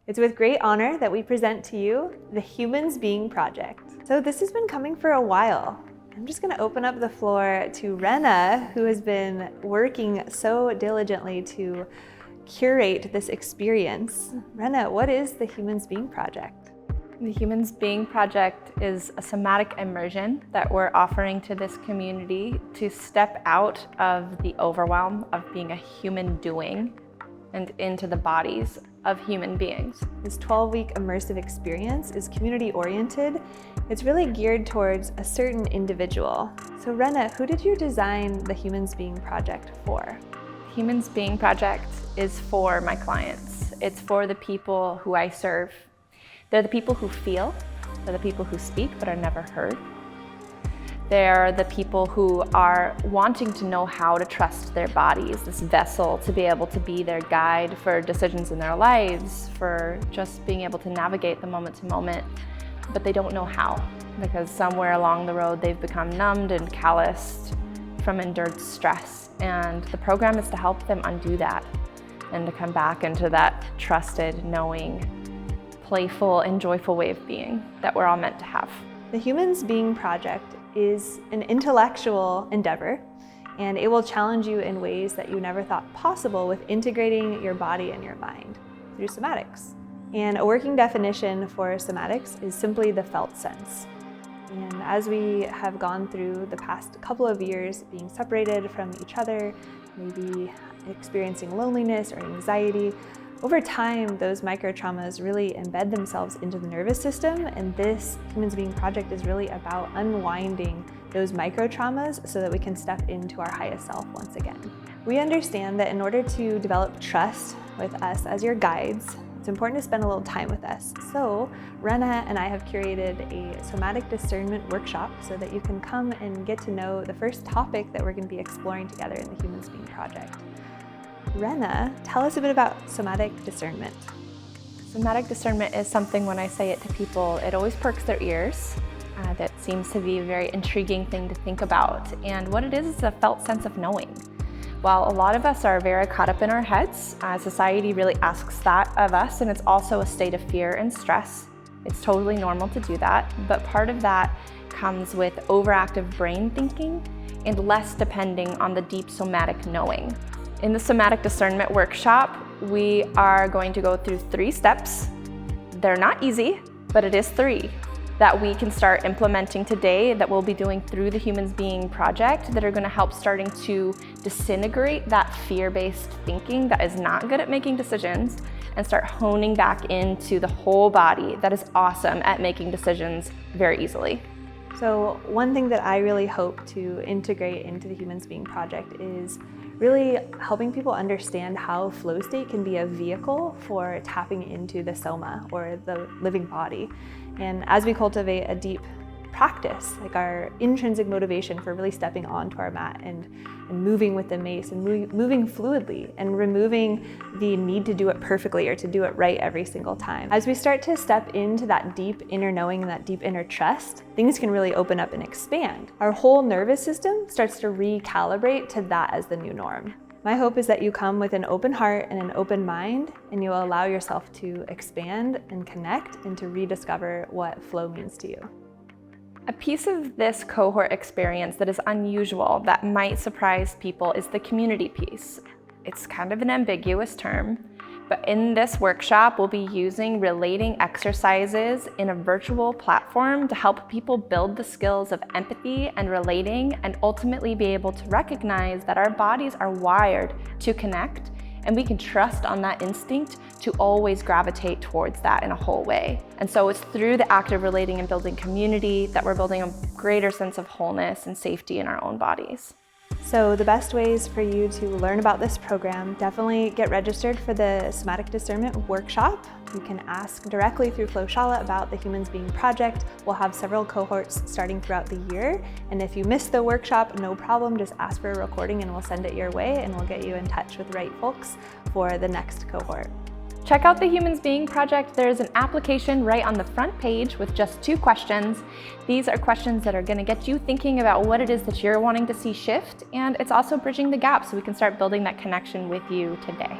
It's with great honor that we present to you the Humans Being Project. So this has been coming for a while. I'm just gonna open up the floor to Renna, who has been working so diligently to curate this experience. Renna, what is the Humans Being Project? The Humans Being Project is a somatic immersion that we're offering to this community to step out of the overwhelm of being a human doing and into the bodies of human beings. This 12-week immersive experience is community-oriented. It's really geared towards a certain individual. So Renna, who did you design the Humans Being Project for? Humans Being Project is for my clients. It's for the people who I serve. They're the people who feel, they're the people who speak but are never heard. They're the people who are wanting to know how to trust their bodies, this vessel to be able to be their guide for decisions in their lives, for just being able to navigate the moment to moment, but they don't know how, because somewhere along the road they've become numbed and calloused from endured stress. And the program is to help them undo that and to come back into that trusted, knowing, playful and joyful way of being that we're all meant to have. The Humans Being Project is an intellectual endeavor, and it will challenge you in ways that you never thought possible with integrating your body and your mind through somatics. And a working definition for somatics is simply the felt sense. And as we have gone through the past couple of years being separated from each other, maybe experiencing loneliness or anxiety, over time, those micro-traumas really embed themselves into the nervous system, and this Humans Being Project is really about unwinding those micro-traumas so that we can step into our highest self once again. We understand that in order to develop trust with us as your guides, it's important to spend a little time with us. So Renna and I have curated a Somatic Discernment Workshop so that you can come and get to know the first topic that we're going to be exploring together in the Humans Being Project. Renna, tell us a bit about somatic discernment. Somatic discernment is something, when I say it to people, it always perks their ears. That seems to be a very intriguing thing to think about. And what it is a felt sense of knowing. While a lot of us are very caught up in our heads, society really asks that of us, and it's also a state of fear and stress. It's totally normal to do that, but part of that comes with overactive brain thinking and less depending on the deep somatic knowing. In the Somatic Discernment Workshop, we are going to go through 3 steps. They're not easy, but it is 3 that we can start implementing today that we'll be doing through the Humans Being Project that are going to help starting to disintegrate that fear-based thinking that is not good at making decisions and start honing back into the whole body that is awesome at making decisions very easily. So one thing that I really hope to integrate into the Humans Being Project is really helping people understand how flow state can be a vehicle for tapping into the soma, or the living body. And as we cultivate a deep practice, like our intrinsic motivation for really stepping onto our mat and moving with the mace and moving fluidly and removing the need to do it perfectly or to do it right every single time. As we start to step into that deep inner knowing and that deep inner trust, things can really open up and expand. Our whole nervous system starts to recalibrate to that as the new norm. My hope is that you come with an open heart and an open mind, and you'll allow yourself to expand and connect and to rediscover what flow means to you. A piece of this cohort experience that is unusual, that might surprise people, is the community piece. It's kind of an ambiguous term, but in this workshop, we'll be using relating exercises in a virtual platform to help people build the skills of empathy and relating, and ultimately be able to recognize that our bodies are wired to connect, and we can trust on that instinct to always gravitate towards that in a whole way. And so it's through the act of relating and building community that we're building a greater sense of wholeness and safety in our own bodies. So the best ways for you to learn about this program, definitely get registered for the Somatic Discernment Workshop. You can ask directly through Flowshala about the Humans Being Project. We'll have several cohorts starting throughout the year. And if you missed the workshop, no problem, just ask for a recording and we'll send it your way, and we'll get you in touch with the right folks for the next cohort. Check out the Humans Being Project. There's an application right on the front page with just 2 questions. These are questions that are going to get you thinking about what it is that you're wanting to see shift, and it's also bridging the gap so we can start building that connection with you today.